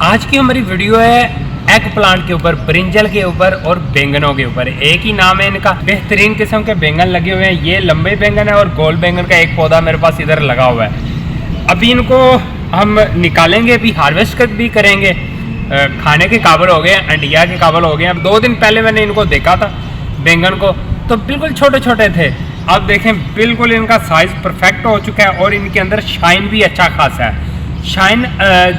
आज की हमारी वीडियो है एग प्लांट के ऊपर, ब्रिंजल के ऊपर और बैंगनों के ऊपर। एक ही नाम है इनका। बेहतरीन किस्म के बैंगन लगे हुए हैं। ये लंबे बैंगन है और गोल बैंगन का एक पौधा मेरे पास इधर लगा हुआ है। अभी इनको हम निकालेंगे, अभी हार्वेस्ट भी करेंगे। खाने के काबिल हो गए, अंडिया के काबिल हो गए। अब 2 दिन पहले मैंने इनको देखा था बैंगन को, तो बिल्कुल छोटे छोटे थे। अब देखें बिल्कुल इनका साइज़ परफेक्ट हो चुका है और इनके अंदर शाइन भी अच्छा खासा है। शाइन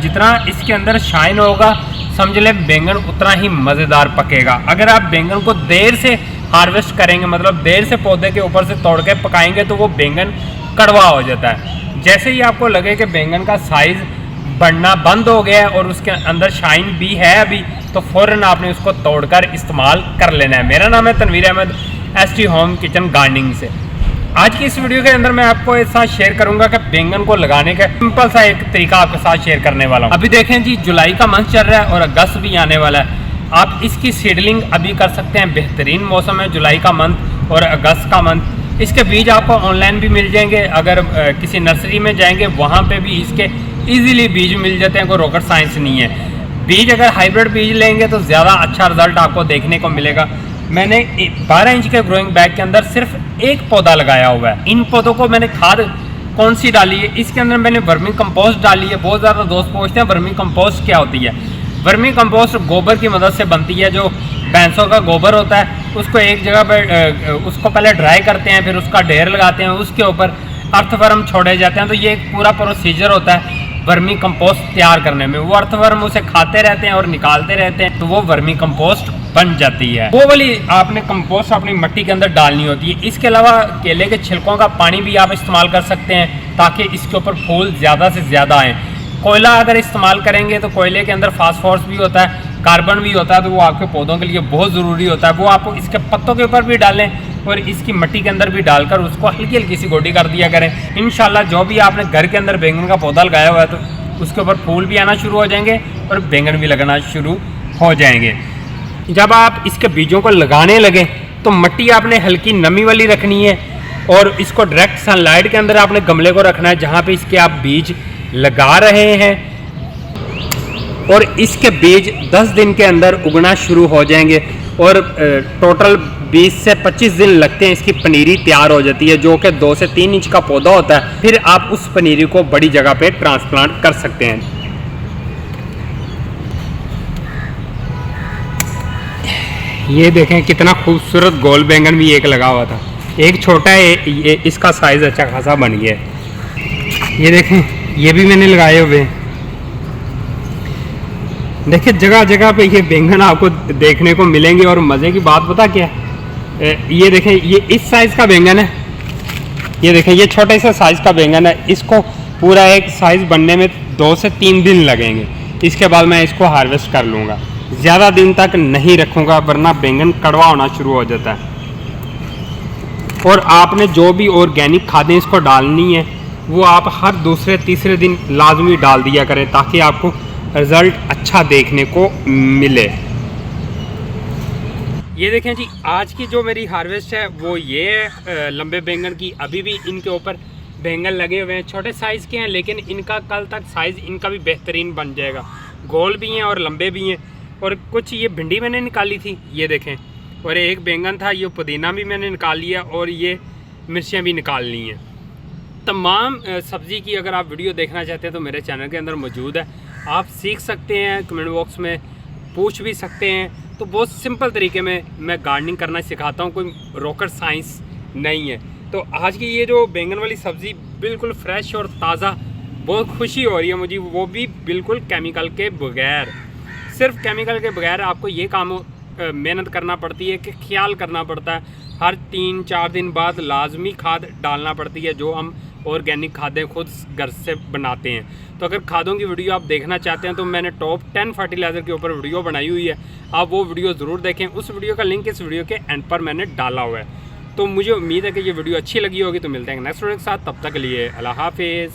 जितना इसके अंदर शाइन होगा समझ ले बैंगन उतना ही मज़ेदार पकेगा। अगर आप बैंगन को देर से हार्वेस्ट करेंगे, मतलब देर से पौधे के ऊपर से तोड़ के पकाएंगे, तो वो बैंगन कड़वा हो जाता है। जैसे ही आपको लगे कि बैंगन का साइज़ बढ़ना बंद हो गया है और उसके अंदर शाइन भी है अभी, तो फ़ौरन आपने उसको तोड़कर इस्तेमाल कर लेना है। मेरा नाम है Tanveer Ahmed, ST home kitchen gardening से। आज की इस वीडियो के अंदर मैं आपको एक साथ शेयर करूंगा कि बैंगन को लगाने का सिंपल सा एक तरीका आपके साथ शेयर करने वाला हूं। अभी देखें जी, जुलाई का मंथ चल रहा है और अगस्त भी आने वाला है। आप इसकी सीडलिंग अभी कर सकते हैं। बेहतरीन मौसम है जुलाई का मंथ और अगस्त का मंथ। इसके बीज आपको ऑनलाइन भी मिल जाएंगे। अगर किसी नर्सरी में जाएंगे वहाँ पर भी इसके ईजिली बीज मिल जाते हैं, कोई रॉकेट साइंस नहीं है। बीज अगर हाइब्रिड बीज लेंगे तो ज़्यादा अच्छा रिजल्ट आपको देखने को मिलेगा। मैंने 12 इंच के ग्रोइंग बैग के अंदर सिर्फ एक पौधा लगाया हुआ है। इन पौधों को मैंने खाद कौन सी डाली है, इसके अंदर मैंने वर्मी कंपोस्ट डाली है। बहुत ज़्यादा दोस्त पूछते हैं वर्मी कंपोस्ट क्या होती है। वर्मी कंपोस्ट गोबर की मदद से बनती है। जो भैंसों का गोबर होता है उसको एक जगह पर उसको पहले ड्राई करते हैं, फिर उसका ढेर लगाते हैं, उसके ऊपर अर्थवर्म छोड़े जाते हैं। तो ये एक पूरा प्रोसीजर होता है वर्मी कंपोस्ट तैयार करने में। वो अर्थवर्म उसे खाते रहते हैं और निकालते रहते हैं, तो वो वर्मी कंपोस्ट बन जाती है। वो वाली आपने कंपोस्ट अपनी मिट्टी के अंदर डालनी होती है। इसके अलावा केले के छिलकों का पानी भी आप इस्तेमाल कर सकते हैं ताकि इसके ऊपर फूल ज़्यादा से ज़्यादा आएँ। कोयला अगर इस्तेमाल करेंगे तो कोयले के अंदर फास्फोरस भी होता है, कार्बन भी होता है, तो वो आपके पौधों के लिए बहुत ज़रूरी होता है। वो आप इसके पत्तों के ऊपर भी डालें और इसकी मिट्टी के अंदर भी डालकर उसको हल्की हल्की सी गोडी कर दिया करें। इंशाल्लाह जो भी आपने घर के अंदर बैंगन का पौधा लगाया हुआ है तो उसके ऊपर फूल भी आना शुरू हो जाएंगे और बैंगन भी लगना शुरू हो जाएंगे। जब आप इसके बीजों को लगाने लगें तो मिट्टी आपने हल्की नमी वाली रखनी है और इसको डायरेक्ट सनलाइट के अंदर आपने गमले को रखना है जहाँ पे इसके आप बीज लगा रहे हैं। और इसके बीज 10 दिन के अंदर उगना शुरू हो जाएंगे और टोटल 20 से 25 दिन लगते हैं। इसकी पनीरी तैयार हो जाती है जो कि 2 से 3 इंच का पौधा होता है। फिर आप उस पनीरी को बड़ी जगह पे ट्रांसप्लांट कर सकते हैं। ये देखें कितना खूबसूरत गोल बैंगन भी एक लगा हुआ था। एक छोटा है, ये इसका साइज़ अच्छा खासा बन गया है। ये देखें ये भी मैंने लगाए हुए हैं। देखिए जगह जगह पे ये बैंगन आपको देखने को मिलेंगे। और मज़े की बात पता क्या है, ये देखें ये इस साइज़ का बैंगन है। ये देखें ये छोटे से साइज़ का बैंगन है। इसको पूरा एक साइज़ बनने में 2 से 3 दिन लगेंगे। इसके बाद मैं इसको हार्वेस्ट कर लूँगा। ज़्यादा दिन तक नहीं रखूँगा वरना बैंगन कड़वा होना शुरू हो जाता है। और आपने जो भी ऑर्गेनिक खादें इसको डालनी है वो आप हर दूसरे तीसरे दिन लाजमी डाल दिया करें ताकि आपको रिज़ल्ट अच्छा देखने को मिले। ये देखें जी, आज की जो मेरी हार्वेस्ट है वो ये लंबे बैंगन की। अभी भी इनके ऊपर बैंगन लगे हुए हैं। छोटे साइज़ के हैं लेकिन इनका कल तक साइज़ इनका भी बेहतरीन बन जाएगा। गोल भी हैं और लंबे भी हैं। और कुछ ये भिंडी मैंने निकाली थी, ये देखें। और एक बैंगन था, ये पुदीना भी मैंने निकाल लिया और ये मिर्चियाँ भी निकाल ली हैं। तमाम सब्ज़ी की अगर आप वीडियो देखना चाहते हैं तो मेरे चैनल के अंदर मौजूद है। आप सीख सकते हैं, कमेंट बॉक्स में पूछ भी सकते हैं। तो बहुत सिंपल तरीके में मैं गार्डनिंग करना सिखाता हूँ, कोई रॉकेट साइंस नहीं है। तो आज की ये जो बैंगन वाली सब्ज़ी बिल्कुल फ्रेश और ताज़ा, बहुत खुशी हो रही है मुझे, वो भी बिल्कुल केमिकल के बगैर। सिर्फ केमिकल के बगैर आपको ये काम मेहनत करना पड़ती है कि ख्याल करना पड़ता है। हर 3-4 दिन बाद लाजमी खाद डालना पड़ती है जो हम ऑर्गेनिक खादें खुद घर से बनाते हैं। तो अगर खादों की वीडियो आप देखना चाहते हैं तो मैंने टॉप 10 फर्टिलाइज़र के ऊपर वीडियो बनाई हुई है, आप वो वीडियो ज़रूर देखें। उस वीडियो का लिंक इस वीडियो के एंड पर मैंने डाला हुआ है। तो मुझे उम्मीद है कि ये वीडियो अच्छी लगी होगी। तो मिलते हैं नेक्स्ट वीडियो के साथ, तब तक के लिए अल्लाह हाफिज़।